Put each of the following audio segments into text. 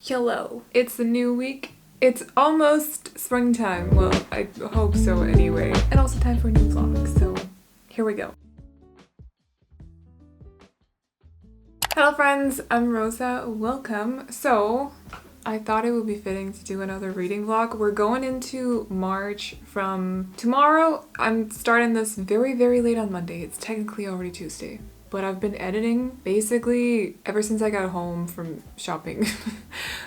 Hello. It's a new week. It's almost springtime. Well, I hope so anyway. And also time for a new vlog, so here we go. Hello friends, I'm Rosa. Welcome. So, I thought it would be fitting to do another reading vlog. We're going into March from tomorrow. I'm starting this very late on Monday. It's technically already Tuesday. But I've been editing basically ever since I got home from shopping.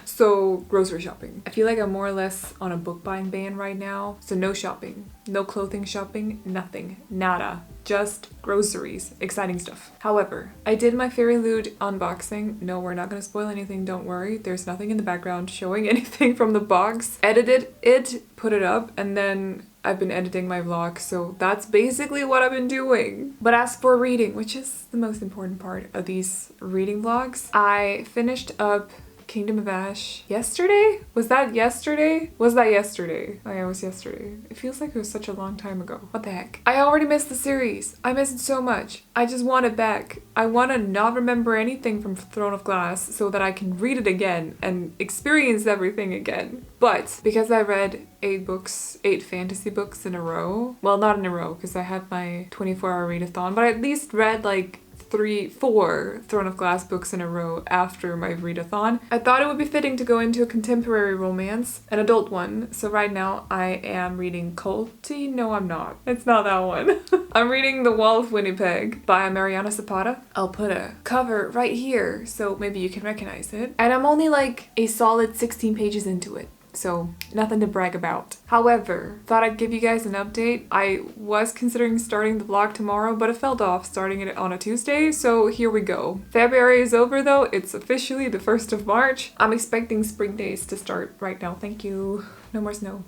So, grocery shopping. I feel like I'm more or less on a book buying ban right now. So no shopping, no clothing shopping, nothing, nada. Just groceries, exciting stuff. However, I did my Fairy Loot unboxing. No, we're not gonna spoil anything, don't worry. There's nothing in the background showing anything from the box. Edited it, put it up, and then I've been editing my vlog, so that's basically what I've been doing. But as for reading, which is the most important part of these reading vlogs, I finished up Kingdom of Ash yesterday? Was that yesterday? Was that yesterday? Oh yeah, it was yesterday. It feels like it was such a long time ago. What the heck? I already missed the series. I missed it so much. I just want it back. I want to not remember anything from Throne of Glass so that I can read it again and experience everything again. But because I read 8 fantasy books in a row, well, not in a row because I had my 24-hour readathon, but I at least read like 4 Throne of Glass books in a row after my readathon. I thought it would be fitting to go into a contemporary romance, an adult one. So right now I am reading Culty. No, I'm not. It's not that one. I'm reading The Wall of Winnipeg by Mariana Zapata. I'll put a cover right here so maybe you can recognize it. And I'm only like a solid 16 pages into it. So nothing to brag about. However, thought I'd give you guys an update. I was considering starting the vlog tomorrow, but it fell off starting it on a Tuesday, so here we go. February is over though. It's officially the 1st of March. I'm expecting spring days to start right now. Thank you. No more snow.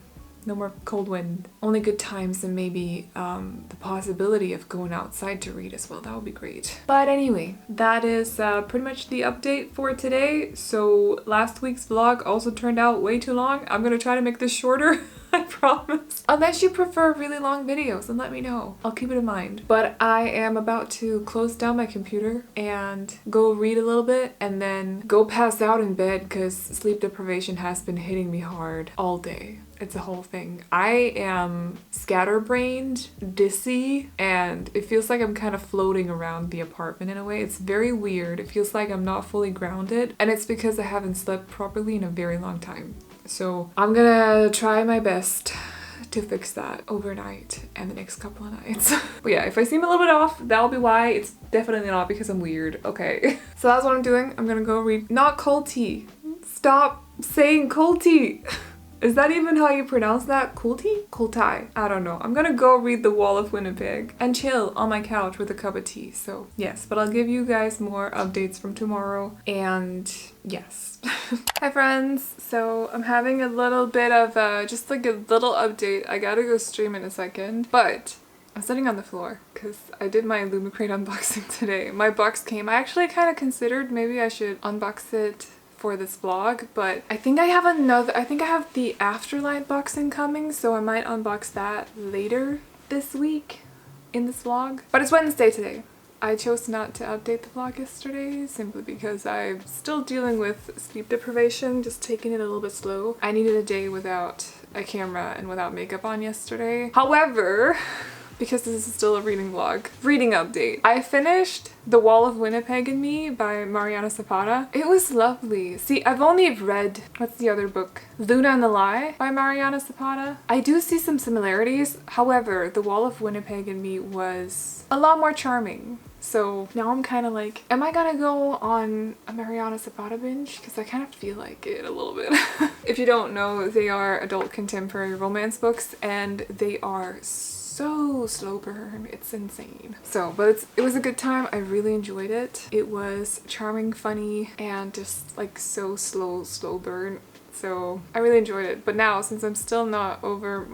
No more cold wind. Only good times and maybe the possibility of going outside to read as well. That would be great. But anyway, that is pretty much the update for today. So last week's vlog also turned out way too long. I'm gonna try to make this shorter. I promise. Unless you prefer really long videos, then let me know. I'll keep it in mind. But I am about to close down my computer and go read a little bit and then go pass out in bed because sleep deprivation has been hitting me hard all day. It's a whole thing. I am scatterbrained, dizzy, and it feels like I'm kind of floating around the apartment in a way. It's very weird. It feels like I'm not fully grounded, and it's because I haven't slept properly in a very long time. So I'm gonna try my best to fix that overnight and the next couple of nights. But yeah, if I seem a little bit off, that'll be why. It's definitely not because I'm weird, okay? So that's what I'm doing. I'm gonna go read, not Culty. Stop saying Culty. Is that even how you pronounce that? Culty? Culti? I don't know. I'm gonna go read The Wall of Winnipeg and chill on my couch with a cup of tea. So yes, but I'll give you guys more updates from tomorrow. And yes. Hi friends. So I'm having a little bit of just like a little update. I gotta go stream in a second, but I'm sitting on the floor because I did my Lumicrate unboxing today. My box came. I actually kind of considered maybe I should unbox it for this vlog, but I think I have the Afterlight boxing coming, so I might unbox that later this week in this vlog. But it's Wednesday today. I chose not to update the vlog yesterday simply because I'm still dealing with sleep deprivation, just taking it a little bit slow. I needed a day without a camera and without makeup on yesterday. However, because this is still a reading vlog. Reading update. I finished The Wall of Winnipeg and Me by Mariana Zapata. It was lovely. See, I've only read, what's the other book? Luna and the Lie by Mariana Zapata. I do see some similarities. However, The Wall of Winnipeg and Me was a lot more charming. So now I'm kind of like, am I gonna go on a Mariana Zapata binge? Because I kind of feel like it a little bit. If you don't know, they are adult contemporary romance books and they are so slow burn. It's insane. So, but it was a good time. I really enjoyed it. It was charming, funny, and just like so slow burn. So I really enjoyed it. But now, since I'm still not over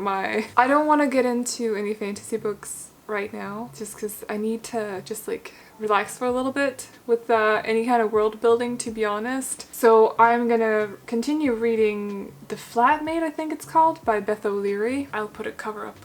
I don't want to get into any fantasy books right now, just because I need to just like relax for a little bit with any kind of world building, to be honest. So I'm gonna continue reading The Flatmate, I think it's called, by Beth O'Leary. I'll put a cover up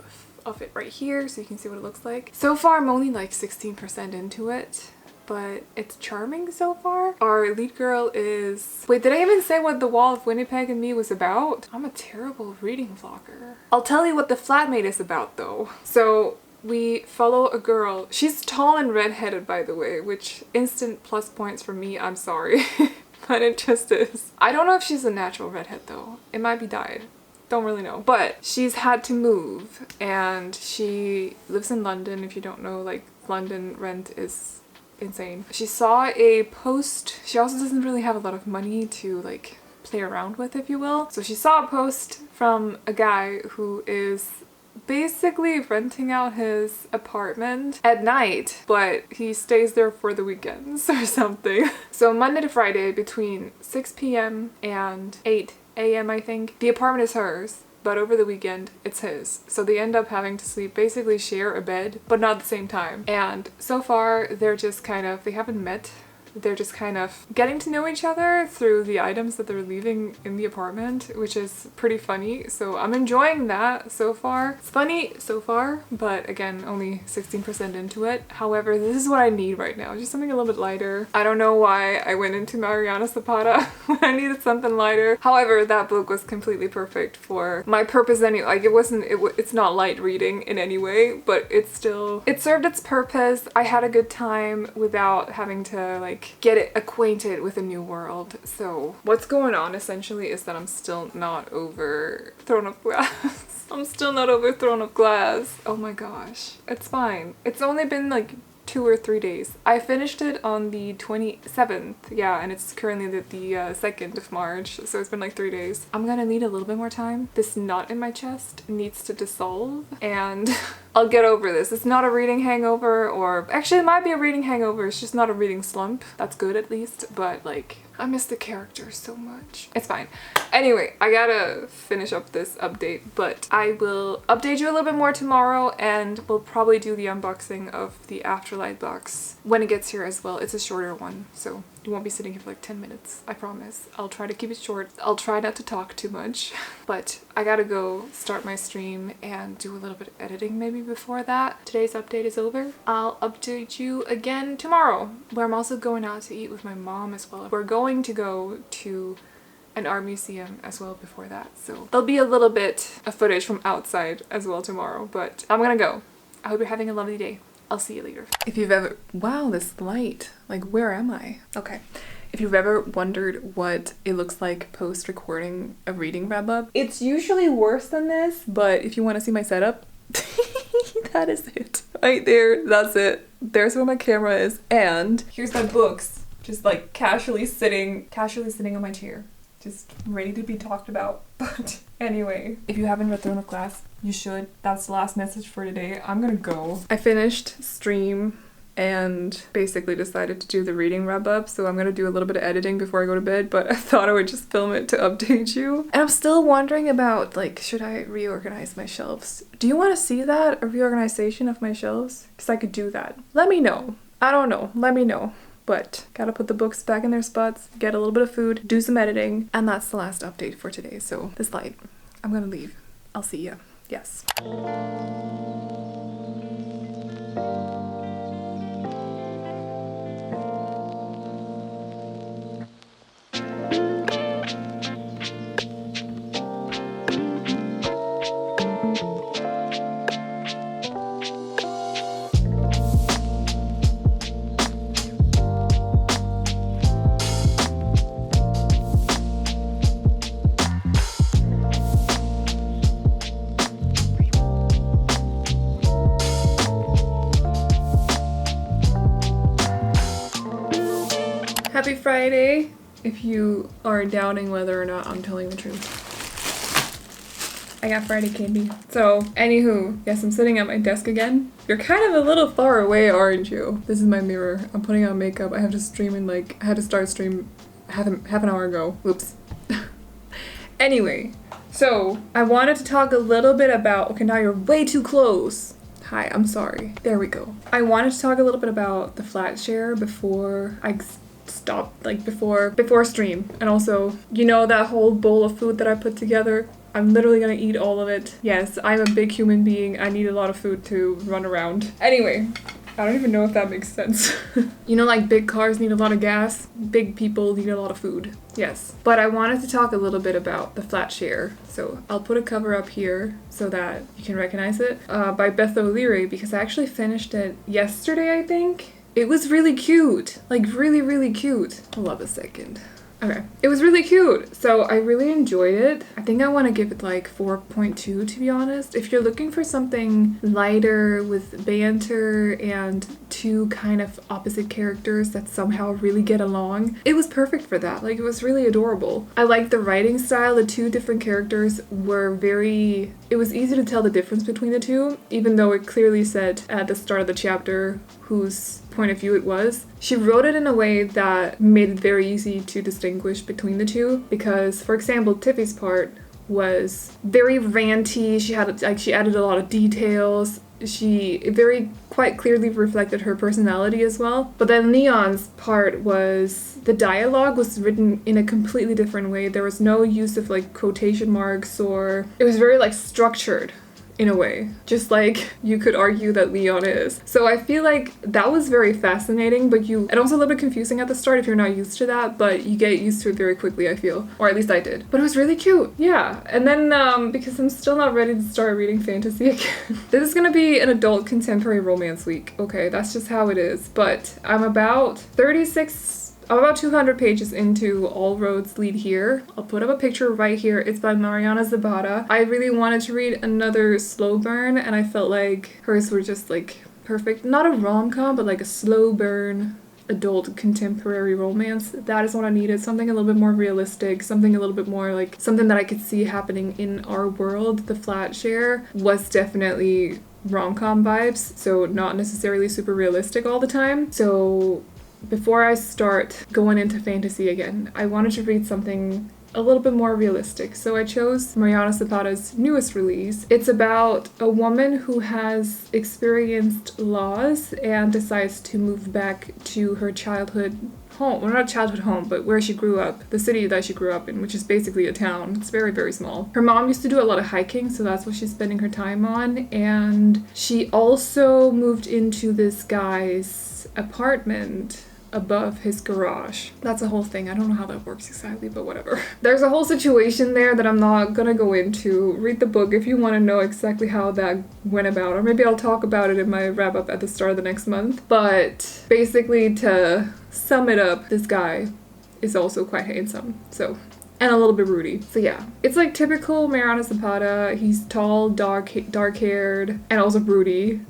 of it right here so you can see what it looks like. So far I'm only like 16% into it. but it's charming so far. Our lead girl is... Wait, did I even say what The Wall of Winnipeg and Me was about? I'm a terrible reading vlogger. I'll tell you what The Flatmate is about though. So we follow a girl. She's tall and redheaded, by the way, which instant plus points for me, I'm sorry. But it just is. I don't know if she's a natural redhead though. It might be dyed. Don't really know. But she's had to move and she lives in London. If you don't know, like, London rent is insane. She saw a post. She also doesn't really have a lot of money to like play around with, if you will. So she saw a post from a guy who is basically renting out his apartment at night, but he stays there for the weekends or something. So Monday to Friday between 6 p.m. and 8 a.m. I think. The apartment is hers, but over the weekend it's his. So they end up having to sleep, basically share a bed, but not at the same time. And so far they're just kind of, they haven't met. They're just kind of getting to know each other through the items that they're leaving in the apartment, which is pretty funny. So I'm enjoying that so far. It's funny so far, but again, only 16% into it. However, this is what I need right now. Just something a little bit lighter. I don't know why I went into Mariana Zapata when I needed something lighter. However, that book was completely perfect for my purpose anyway. Like, it's not light reading in any way, but it served its purpose. I had a good time without having to like get it acquainted with a new world. So what's going on essentially is that I'm still not over Throne of Glass. I'm still not over Throne of Glass. Oh my gosh. It's fine. It's only been like 2 or 3 days. I finished it on the 27th, yeah, and it's currently the 2nd of March, so it's been like 3 days. I'm gonna need a little bit more time. This knot in my chest needs to dissolve, and I'll get over this. It's not a reading hangover, or actually it might be a reading hangover, it's just not a reading slump. That's good at least, but like, I miss the characters so much. It's fine. Anyway, I gotta finish up this update, but I will update you a little bit more tomorrow, and we'll probably do the unboxing of the Afterlight box when it gets here as well. It's a shorter one, so you won't be sitting here for like 10 minutes, I promise. I'll try to keep it short. I'll try not to talk too much, but I gotta go start my stream and do a little bit of editing maybe before that. Today's update is over. I'll update you again tomorrow, where I'm also going out to eat with my mom as well. We're going to go to an art museum as well before that, so there'll be a little bit of footage from outside as well tomorrow, but I'm gonna go. I hope you're having a lovely day. I'll see you later. If you've ever... Wow, this light. Like, where am I? Okay. If you've ever wondered what it looks like post-recording a reading wrap-up, it's usually worse than this, but if you want to see my setup, that is it. Right there, that's it. There's where my camera is, and here's my books, just like casually sitting on my chair. Just ready to be talked about. But anyway, if you haven't read Throne of Glass, you should. That's the last message for today. I'm gonna go. I finished stream and basically decided to do the reading wrap up, so I'm gonna do a little bit of editing before I go to bed, but I thought I would just film it to update you. And I'm still wondering about, like, should I reorganize my shelves? Do you want to see that? A reorganization of my shelves? Because I could do that. Let me know. I don't know. Let me know. But gotta put the books back in their spots, get a little bit of food, do some editing, and that's the last update for today. So this light, I'm gonna leave. I'll see ya. Yes. Happy Friday, if you are doubting whether or not I'm telling the truth. I got Friday candy. So, anywho, yes, I'm sitting at my desk again. You're kind of a little far away, aren't you? This is my mirror. I'm putting on makeup. I have to stream in like, I had to start stream half an hour ago. Oops. Anyway, so I wanted to talk a little bit about, okay, now you're way too close. Hi, I'm sorry. There we go. I wanted to talk a little bit about the Flatshare before I stopped, like before stream. And also, you know, that whole bowl of food that I put together I'm literally gonna eat all of it. Yes, I'm a big human being. I need a lot of food to run around. Anyway, I don't even know if that makes sense. You know, like big cars need a lot of gas, big people need a lot of food. Yes. But I wanted to talk a little bit about the Flatshare. So I'll put a cover up here so that you can recognize it. By Beth O'Leary, because I actually finished it yesterday, I think. It was really cute. Like really, really cute. Hold up a second. Okay. It was really cute. So I really enjoyed it. I think I want to give it like 4.2 to be honest. If you're looking for something lighter with banter and two kind of opposite characters that somehow really get along, it was perfect for that. Like it was really adorable. I liked the writing style. The two different characters were it was easy to tell the difference between the two, even though it clearly said at the start of the chapter whose point of view it was. She wrote it in a way that made it very easy to distinguish between the two because, for example, Tiffy's part was very ranty. She added a lot of details. She very quite clearly reflected her personality as well. But then Leon's part was, the dialogue was written in a completely different way. There was no use of like quotation marks, or it was very like structured in a way, just like you could argue that Leon is. So I feel like that was very fascinating, and also a little bit confusing at the start if you're not used to that, but you get used to it very quickly, I feel. Or at least I did. But it was really cute. Yeah. And then, because I'm still not ready to start reading fantasy again. This is gonna be an adult contemporary romance week. Okay, that's just how it is. But I'm about 200 pages into All Roads Lead Here. I'll put up a picture right here. It's by Mariana Zapata. I really wanted to read another slow burn, and I felt like hers were just like perfect. Not a rom-com, but like a slow burn adult contemporary romance. That is what I needed. Something a little bit more realistic, something a little bit more like something that I could see happening in our world. The Flatshare was definitely rom-com vibes, so not necessarily super realistic all the time. So before I start going into fantasy again, I wanted to read something a little bit more realistic. So I chose Mariana Zapata's newest release. It's about a woman who has experienced loss and decides to move back to her childhood home. Well, not childhood home, but where she grew up, the city that she grew up in, which is basically a town. It's very, very small. Her mom used to do a lot of hiking, so that's what she's spending her time on. And she also moved into this guy's apartment above his garage. That's a whole thing. I don't know how that works exactly, but whatever. There's a whole situation there that I'm not gonna go into. Read the book if you want to know exactly how that went about, or maybe I'll talk about it in my wrap up at the start of the next month. But basically, to sum it up, this guy is also quite handsome. So, and a little bit broody. So yeah, it's like typical Mariana Zapata. He's tall, dark-haired, and also broody.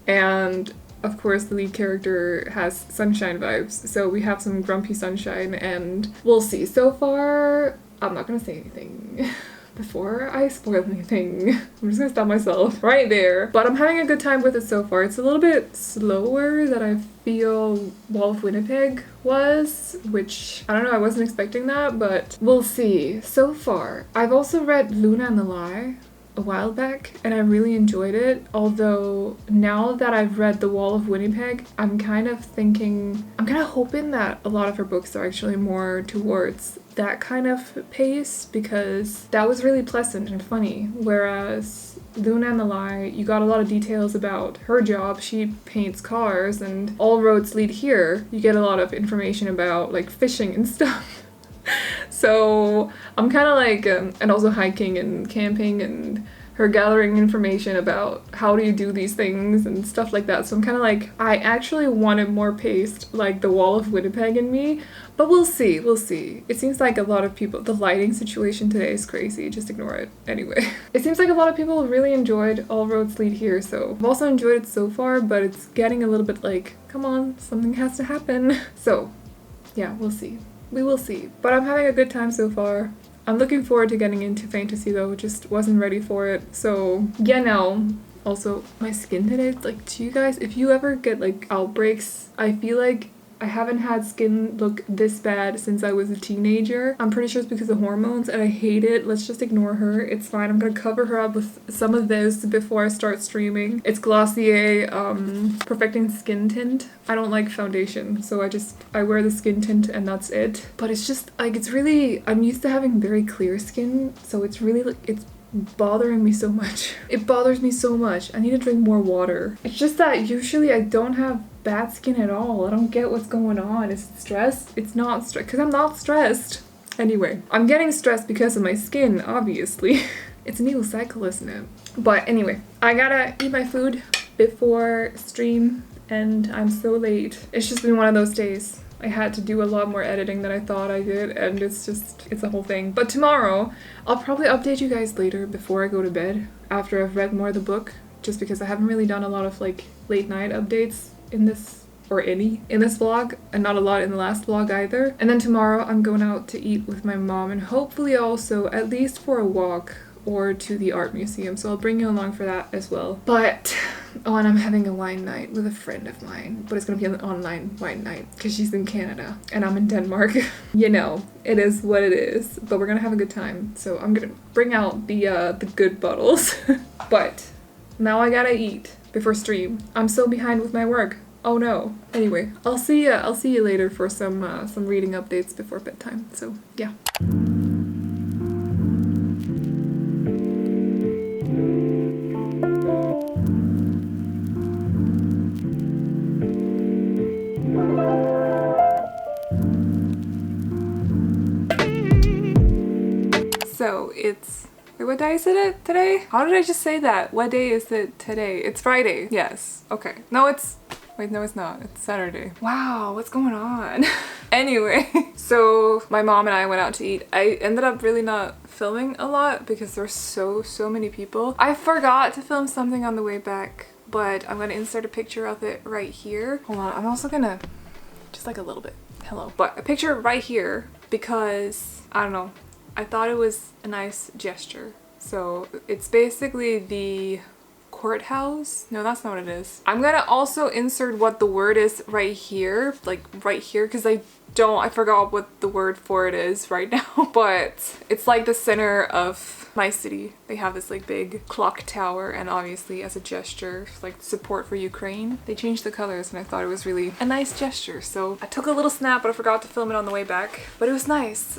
And of course, the lead character has sunshine vibes, so we have some grumpy sunshine, and we'll see. So far, I'm not gonna say anything before I spoil anything. I'm just gonna stop myself right there. But I'm having a good time with it so far. It's a little bit slower than I feel Wall of Winnipeg was, which, I don't know, I wasn't expecting that, but we'll see. So far, I've also read Luna and the Lie a while back, and I really enjoyed it. Although now that I've read The Wall of Winnipeg, I'm kind of hoping that a lot of her books are actually more towards that kind of pace, because that was really pleasant and funny. Whereas Luna and the Lie, you got a lot of details about her job. She paints cars, and All Roads Lead Here, you get a lot of information about like fishing and stuff. So I'm kind of like, and also hiking and camping, and her gathering information about how do you do these things and stuff like that. So I'm kind of like, I actually wanted more paced, like The Wall of Winnipeg in me, but we'll see. It seems like a lot of people, the lighting situation today is crazy, just ignore it. Anyway, it seems like a lot of people really enjoyed All Roads Lead Here, so I've also enjoyed it so far, but it's getting a little bit like, come on, something has to happen. So yeah, we'll see. We will see. But I'm having a good time so far. I'm looking forward to getting into fantasy though, just wasn't ready for it. So yeah, no. Also, my skin today, like, to you guys, if you ever get like outbreaks, I feel like I haven't had skin look this bad since I was a teenager. I'm pretty sure it's because of hormones, and I hate it. Let's just ignore her. It's fine. I'm gonna cover her up with some of this before I start streaming. It's Glossier Perfecting Skin Tint. I don't like foundation, so I wear the skin tint and that's it. But it's just like, it's really, I'm used to having very clear skin, so it's really like, it's bothering me so much. It bothers me so much. I need to drink more water. It's just that usually I don't have bad skin at all. I don't get what's going on. Is it stress? It's not stress, because I'm not stressed. Anyway, I'm getting stressed because of my skin, obviously. It's a new cycle, isn't it? But anyway, I gotta eat my food before stream, and I'm so late. It's just been one of those days. I had to do a lot more editing than I thought I did, and it's a whole thing. But tomorrow, I'll probably update you guys later before I go to bed, after I've read more of the book, just because I haven't really done a lot of like late night updates in this, or any, in this vlog, and not a lot in the last vlog either. And then tomorrow I'm going out to eat with my mom, and hopefully also at least for a walk or to the art museum, so I'll bring you along for that as well. But and I'm having a wine night with a friend of mine, but it's gonna be an online wine night because she's in Canada and I'm in Denmark. You know, it is what it is, but we're gonna have a good time, so I'm gonna bring out the good bottles. But now I gotta eat before stream. I'm so behind with my work. Oh no. Anyway, I'll see you later for some reading updates before bedtime. So yeah. So it's, wait, what day is it today? How did I just say that? What day is it today? It's Friday. Yes. Okay. No, it's, wait, no, it's not. It's Saturday. Wow, what's going on? Anyway, so my mom and I went out to eat. I ended up really not filming a lot because there's so many people. I forgot to film something on the way back, but I'm gonna insert a picture of it right here. Hold on, I'm also gonna, just like a little bit, hello. But a picture right here because, I don't know, I thought it was a nice gesture. So it's basically the courthouse. No, that's not what it is. I'm gonna also insert what the word is right here, like right here, because I forgot what the word for it is right now. But it's like the center of my city. They have this like big clock tower, and obviously as a gesture, like support for Ukraine, they changed the colors, and I thought it was really a nice gesture. So I took a little snap, but I forgot to film it on the way back. But it was nice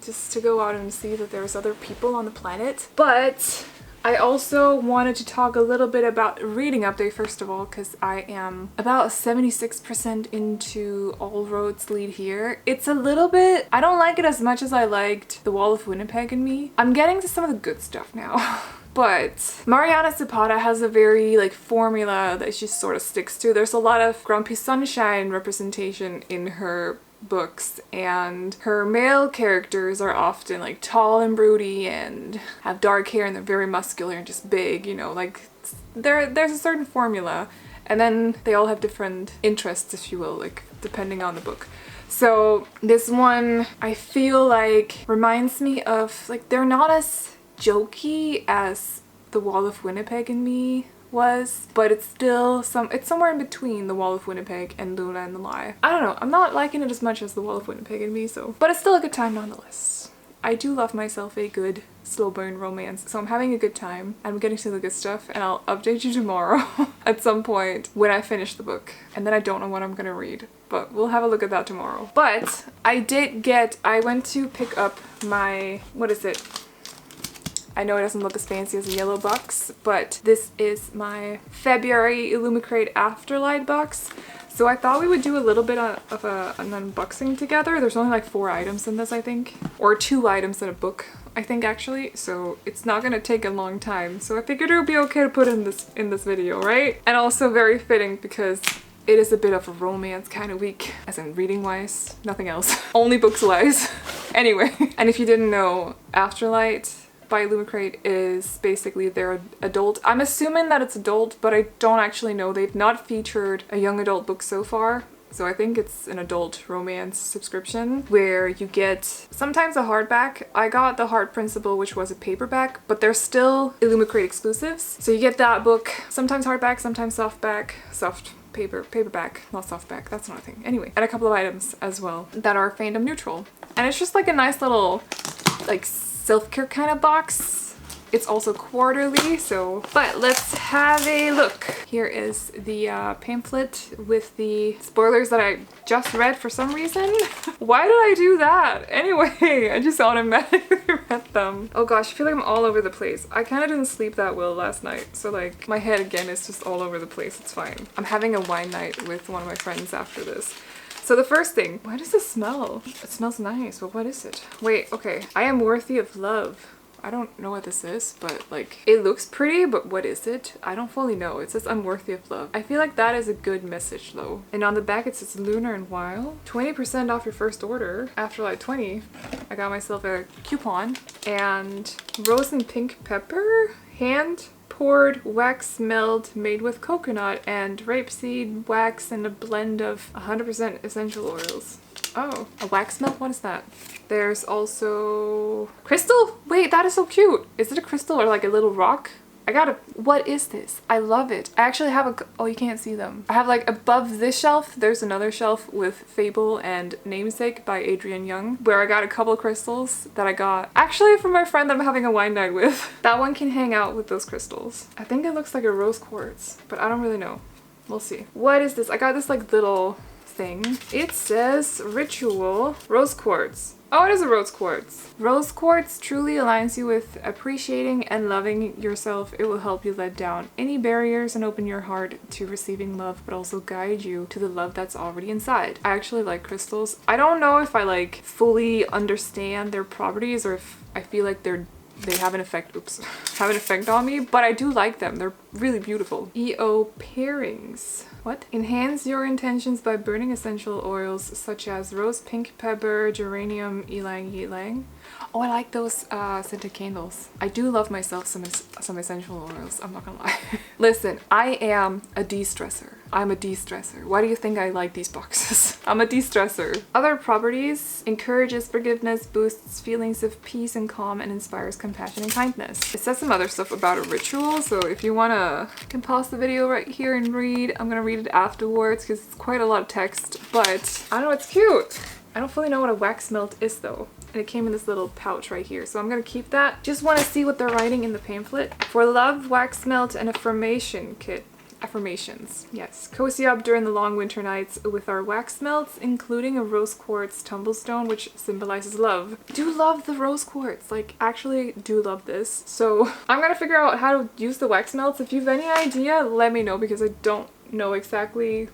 just to go out and see that there's other people on the planet. But I also wanted to talk a little bit about reading update first of all, because I am about 76% into All Roads Lead Here. It's a little bit, I don't like it as much as I liked The Wall of Winnipeg and Me. I'm getting to some of the good stuff now. But Mariana Zapata has a very like formula that she sort of sticks to. There's a lot of grumpy sunshine representation in her books, and her male characters are often like tall and broody and have dark hair, and they're very muscular and just big, you know, like there's a certain formula, and then they all have different interests, if you will, like depending on the book. So this one I feel like reminds me of, like, they're not as jokey as The Wall of Winnipeg and Me was, but it's still it's somewhere in between The Wall of Winnipeg and Luna and the Lie. I don't know, I'm not liking it as much as The Wall of Winnipeg and Me, so, but it's still a good time nonetheless. I do love myself a good slow burn romance, so I'm having a good time. I'm getting to the good stuff, and I'll update you tomorrow at some point when I finish the book, and then I don't know what I'm gonna read, but we'll have a look at that tomorrow. But I went to pick up my, what is it? I know it doesn't look as fancy as a yellow box, but this is my February ToG Afterlight box. So I thought we would do a little bit of an unboxing together. There's only like 4 items in this, I think. Or 2 items in a book, I think, actually. So it's not gonna take a long time. So I figured it would be okay to put in this video, right? And also very fitting because it is a bit of a romance kind of week, as in reading wise, nothing else. Only books wise. Anyway, and if you didn't know, Afterlight by ToG is basically their adult. I'm assuming that it's adult, but I don't actually know. They've not featured a young adult book so far. So I think it's an adult romance subscription where you get sometimes a hardback. I got The Heart Principle, which was a paperback, but they're still ToG exclusives. So you get that book, sometimes hardback, sometimes paperback, not softback, that's not a thing. Anyway, and a couple of items as well that are fandom neutral. And it's just like a nice little, like, self-care kind of box. It's also quarterly, so, but let's have a look. Here is the pamphlet with the spoilers that I just read for some reason. Why did I do that? Anyway, I just automatically read them. Oh gosh, I feel like I'm all over the place. I kind of didn't sleep that well last night, so like my head again is just all over the place. It's fine. I'm having a wine night with one of my friends after this. So the first thing, why does this smell? It smells nice, but what is it? Wait, okay. I am worthy of love. I don't know what this is, but like it looks pretty, but what is it? I don't fully know. It says I'm worthy of love. I feel like that is a good message though. And on the back it says lunar and wild. 20% off your first order. Afterlight 20. I got myself a coupon. And rose and pink pepper, hand poured wax melt made with coconut and rapeseed wax and a blend of 100% essential oils. Oh, a wax melt? What is that? There's also crystal. Wait, that is so cute. Is it a crystal or like a little rock? I got a, what is this? I love it. I actually have a, oh, you can't see them. I have like above this shelf, there's another shelf with Fable and Namesake by Adrienne Young, where I got a couple of crystals that I got actually from my friend that I'm having a wine night with. That one can hang out with those crystals. I think it looks like a rose quartz, but I don't really know. We'll see. What is this? I got this like little thing. It says ritual rose quartz. Oh, it is a rose quartz. Rose quartz truly aligns you with appreciating and loving yourself. It will help you let down any barriers and open your heart to receiving love, but also guide you to the love that's already inside. I actually like crystals. I don't know if I like fully understand their properties or if I feel like they have an effect, have an effect on me, but I do like them. They're really beautiful. EO pairings. What? Enhance your intentions by burning essential oils such as rose pink pepper, geranium, ylang ylang. Oh, I like those scented candles. I do love myself some essential oils, I'm not gonna lie. Listen, I am a de-stressor. I'm a de-stressor. Why do you think I like these boxes? I'm a de-stressor. Other properties: encourages forgiveness, boosts feelings of peace and calm, and inspires compassion and kindness. It says some other stuff about a ritual, so if you wanna, you can pause the video right here and read. I'm gonna read it afterwards because it's quite a lot of text, but I don't know, it's cute. I don't fully know what a wax melt is though. And it came in this little pouch right here, so I'm gonna keep that. Just want to see what they're writing in the pamphlet. For love, wax melt, and affirmation kit. Affirmations. Yes. Cozy up during the long winter nights with our wax melts, including a rose quartz tumblestone, which symbolizes love. Do love the rose quartz. Like, actually do love this. So I'm gonna figure out how to use the wax melts. If you have any idea, let me know, because I don't know exactly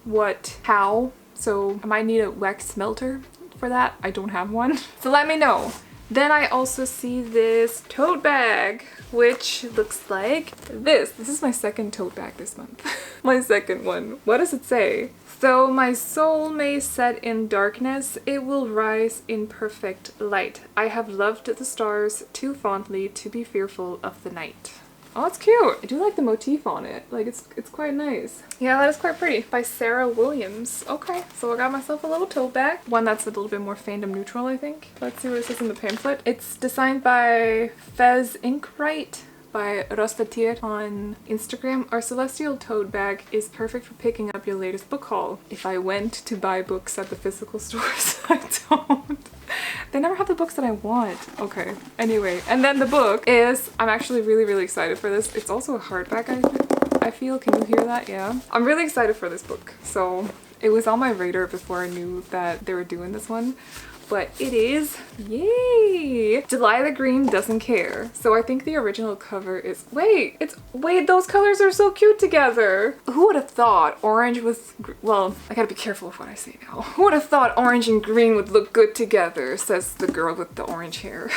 how. So I might need a wax smelter for that. I don't have one. So let me know. Then I also see this tote bag, which looks like this. This is my second tote bag this month. My second one. What does it say? Though my soul may set in darkness, it will rise in perfect light. I have loved the stars too fondly to be fearful of the night. Oh, it's cute. I do like the motif on it. Like, it's quite nice. Yeah, that is quite pretty. By Sarah Williams. Okay, so I got myself a little tote bag. One that's a little bit more fandom neutral, I think. Let's see what it says in the pamphlet. It's designed by Fez Inkwright by Rosa on Instagram. Our celestial tote bag is perfect for picking up your latest book haul. If I went to buy books at the physical stores, I don't. They never have the books that I want. Okay, anyway, and then the book is, I'm actually really excited for this. It's also a hardback, I feel. Can you hear that? Yeah. I'm really excited for this book. So it was on my radar before I knew that they were doing this one. But it is, yay! Delilah Green Doesn't Care. So I think the original cover is, wait, those colors are so cute together. Who would have thought orange with, well, I gotta be careful with what I say now. Who would have thought orange and green would look good together, says the girl with the orange hair.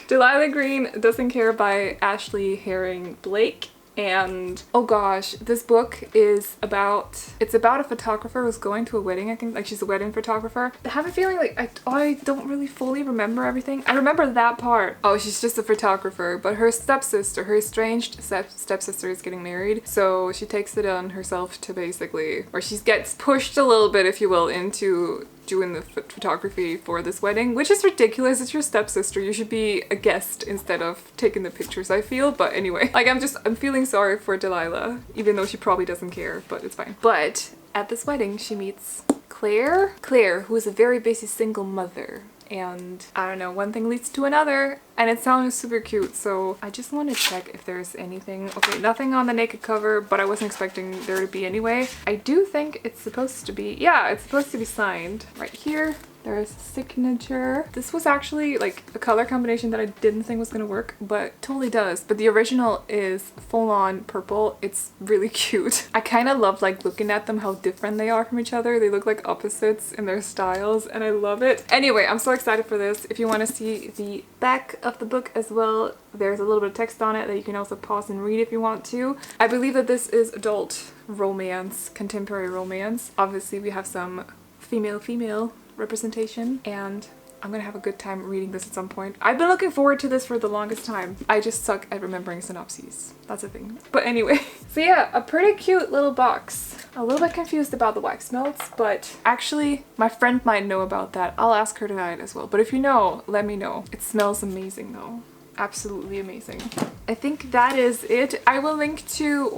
Delilah Green Doesn't Care by Ashley Herring Blake. And oh gosh, this book is about, it's about a photographer who's going to a wedding, I think, like she's a wedding photographer. I have a feeling like I don't really fully remember everything. I remember that part. Oh, she's just a photographer, but her stepsister, her estranged stepsister is getting married. So she takes it on herself to basically, or she gets pushed a little bit, if you will, into doing the photography for this wedding, which is ridiculous. It's your stepsister. You should be a guest instead of taking the pictures, I feel. But anyway, like I'm feeling sorry for Delilah, even though she probably doesn't care, but it's fine. But at this wedding, she meets Claire, who is a very busy single mother. And I don't know, one thing leads to another, and it sounded super cute, so I just want to check if there's anything. Okay, nothing on the naked cover, but I wasn't expecting there to be anyway. I do think it's supposed to be, yeah, it's supposed to be signed right here. There's a signature. This was actually like a color combination that I didn't think was gonna work, but totally does. But the original is full on purple. It's really cute. I kind of love like looking at them, how different they are from each other. They look like opposites in their styles, and I love it. Anyway, I'm so excited for this. If you want to see the back of the book as well, there's a little bit of text on it that you can also pause and read if you want to. I believe that this is adult romance, contemporary romance. Obviously, we have some female representation, and I'm gonna have a good time reading this at some point. I've been looking forward to this for the longest time. I just suck at remembering synopses. That's a thing. But anyway, so yeah, a pretty cute little box. A little bit confused about the wax melts, but actually my friend might know about that. I'll ask her tonight as well. But if you know, let me know. It smells amazing though. Absolutely amazing. I think that is it. I will link to,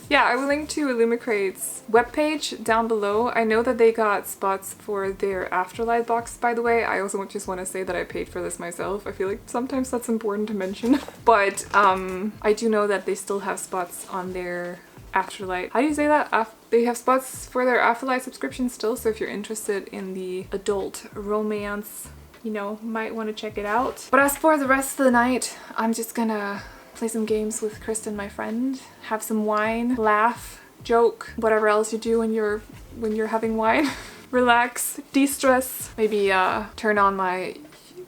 I will link to Illumicrate's webpage down below. I know that they got spots for their Afterlight box, by the way. I also just want to say that I paid for this myself. I feel like sometimes that's important to mention. But I do know that they still have spots on their Afterlight. How do you say that? They have spots for their Afterlight subscription still, so if you're interested in the adult romance, you know, might want to check it out. But as for the rest of the night, I'm just gonna play some games with Kristen, my friend, have some wine, laugh, joke, whatever else you do when you're having wine. Relax, de-stress, maybe turn on my,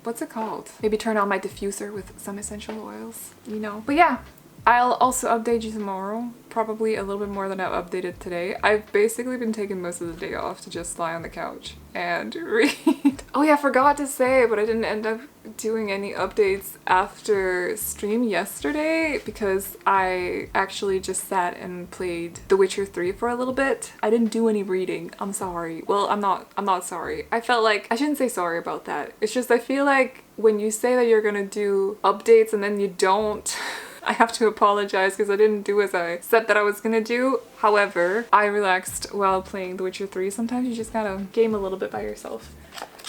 what's it called? Maybe turn on my diffuser with some essential oils, you know. But yeah, I'll also update you tomorrow, probably a little bit more than I've updated today. I've basically been taking most of the day off to just lie on the couch and read. Oh yeah, I forgot to say, but I didn't end up doing any updates after stream yesterday because I actually just sat and played The Witcher 3 for a little bit. I didn't do any reading. I'm sorry. Well, I'm not sorry. I felt like I shouldn't say sorry about that. It's just I feel like when you say that you're gonna do updates and then you don't, I have to apologize because I didn't do as I said that I was gonna do. However, I relaxed while playing The Witcher 3. Sometimes you just gotta game a little bit by yourself.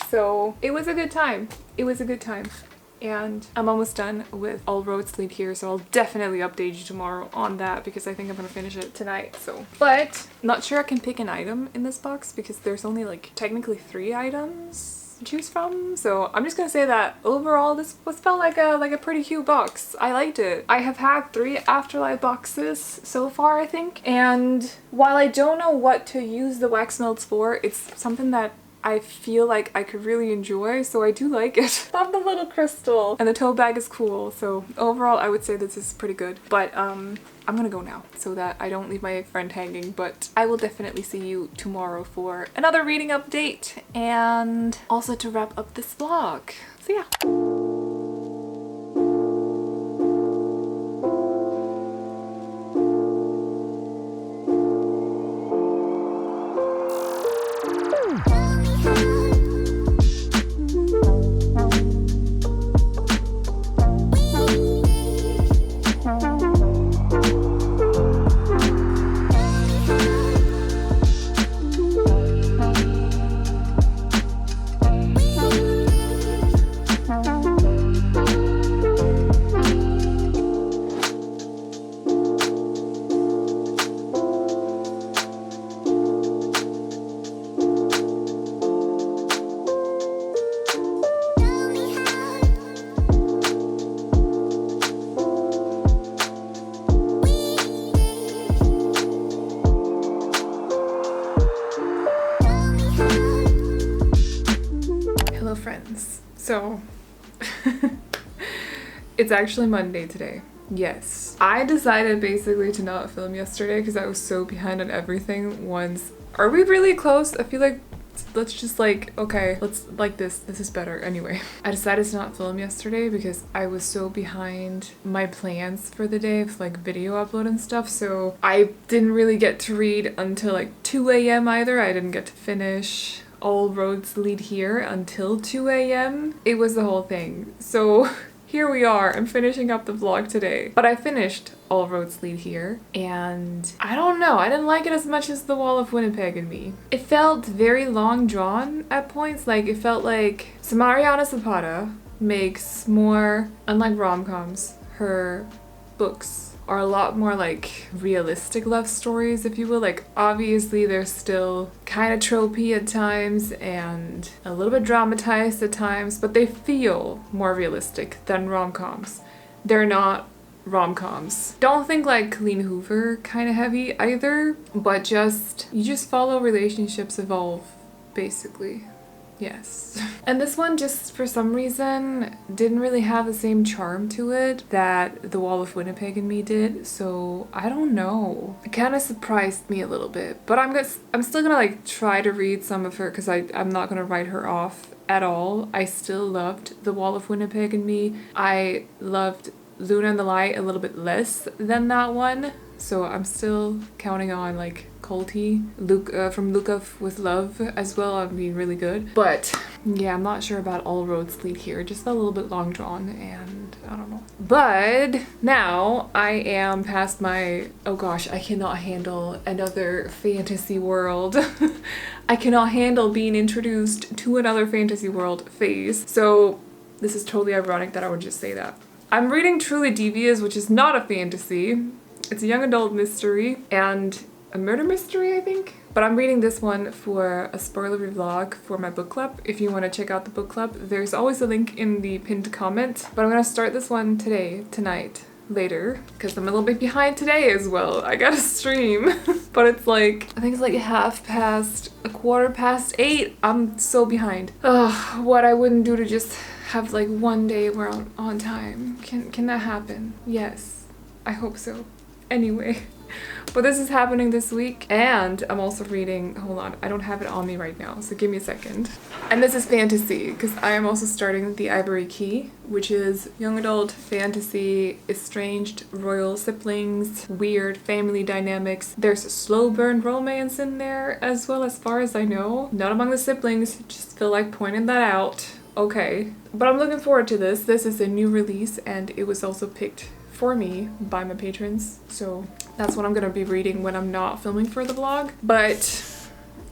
So it was a good time. It was a good time. And I'm almost done with All Roads Lead Here, so I'll definitely update you tomorrow on that because I think I'm gonna finish it tonight. So, but not sure I can pick an item in this box because there's only like technically 3 items choose from. So I'm just gonna say that overall this felt like a pretty cute box. I liked it. I have had 3 Afterlight boxes so far, I think, and while I don't know what to use the wax melts for, it's something that I feel like I could really enjoy, so I do like it. Love the little crystal, and the tote bag is cool, so overall I would say this is pretty good. But I'm gonna go now so that I don't leave my friend hanging, but I will definitely see you tomorrow for another reading update and also to wrap up this vlog. So yeah. Friends. So it's actually Monday today. Yes. I decided basically to not film yesterday because I was so behind on everything. Are we really close? I feel like let's just okay, let's this is better. Anyway, I decided to not film yesterday because I was so behind my plans for the day of video upload and stuff, so I didn't really get to read until 2 a.m. either. I didn't get to finish All Roads Lead Here until 2 a.m. It was the whole thing. So here we are. I'm finishing up the vlog today. But I finished All Roads Lead Here, and I don't know, I didn't like it as much as The Wall of Winnipeg and Me. It felt very long drawn at points. It felt like, so Mariana Zapata makes more, unlike rom-coms, her books are a lot more like realistic love stories, if you will. Like, obviously they're still kind of tropey at times and a little bit dramatized at times, but they feel more realistic than rom-coms. They're not rom-coms. Don't think like Colleen Hoover kind of heavy either, but you just follow relationships evolve, basically. Yes. And this one just for some reason didn't really have the same charm to it that The Wall of Winnipeg and Me did, so I don't know. It kind of surprised me a little bit, but I'm still gonna like try to read some of her because I'm not gonna write her off at all. I still loved The Wall of Winnipeg and Me. I loved Luna and the Light a little bit less than that one, so I'm still counting on like Colty, from Look Up With Love as well. I'm being really good, but yeah, I'm not sure about all roads lead here. Just a little bit long drawn, and I don't know. But now I am past my, oh gosh, I cannot handle another fantasy world. I cannot handle being introduced to another fantasy world phase. So this is totally ironic that I would just say that. I'm reading Truly Devious, which is not a fantasy. It's a young adult mystery and a murder mystery, I think. But I'm reading this one for a spoilery vlog for my book club. If you want to check out the book club, there's always a link in the pinned comment. But I'm gonna start this one tonight, later, because I'm a little bit behind today as well. I gotta stream. But it's like, I think it's like 8:15. I'm so behind. Ugh, what I wouldn't do to just have like one day where I'm on time. Can that happen? Yes, I hope so. Anyway, but this is happening this week, and I'm also reading, hold on, I don't have it on me right now, so give me a second. And this is fantasy, because I am also starting The Ivory Key, which is young adult fantasy, estranged royal siblings, weird family dynamics. There's a slow burn romance in there as well, as far as I know. Not among the siblings, just feel like pointing that out. Okay, but I'm looking forward to this. This is a new release, and it was also picked for me by my patrons, so that's what I'm gonna be reading when I'm not filming for the vlog. But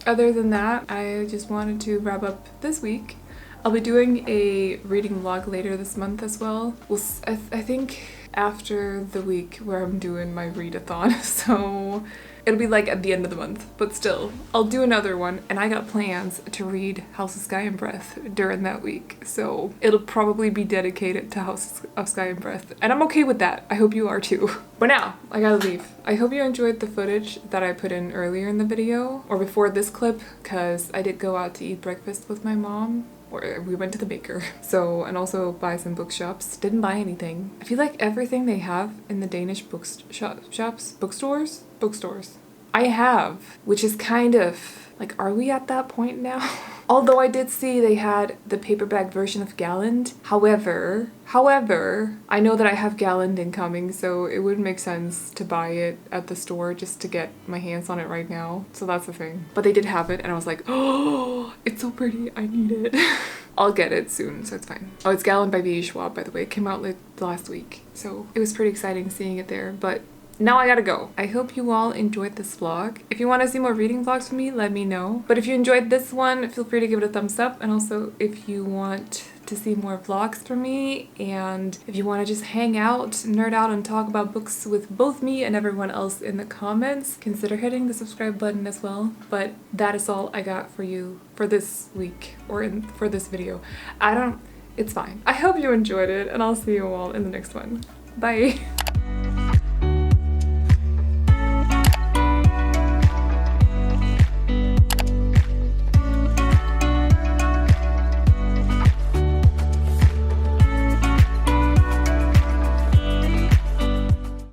other than that, I just wanted to wrap up this week. I'll be doing a reading vlog later this month as well. I think after the week where I'm doing my readathon, so it'll be like at the end of the month, but still, I'll do another one, and I got plans to read House of Sky and Breath during that week, so it'll probably be dedicated to House of Sky and Breath, and I'm okay with that. I hope you are too. But now, I gotta leave. I hope you enjoyed the footage that I put in earlier in the video, or before this clip, because I did go out to eat breakfast with my mom. Or we went to the baker. So, and also buy some bookshops. Didn't buy anything. I feel like everything they have in the Danish bookstores, I have, which is kind of like, are we at that point now? Although I did see they had the paperback version of Galland. However, I know that I have Galland incoming, so it would make sense to buy it at the store just to get my hands on it right now. So that's the thing. But they did have it, and I was like, oh, it's so pretty, I need it. I'll get it soon, so it's fine. Oh, it's Galland by V.E. Schwab, by the way. It came out like last week, so it was pretty exciting seeing it there, but now I gotta go. I hope you all enjoyed this vlog. If you want to see more reading vlogs from me, let me know. But if you enjoyed this one, feel free to give it a thumbs up. And also, if you want to see more vlogs from me, and if you want to just hang out, nerd out, and talk about books with both me and everyone else in the comments, consider hitting the subscribe button as well. But that is all I got for you for this week, or for this video. It's fine. I hope you enjoyed it, and I'll see you all in the next one. Bye!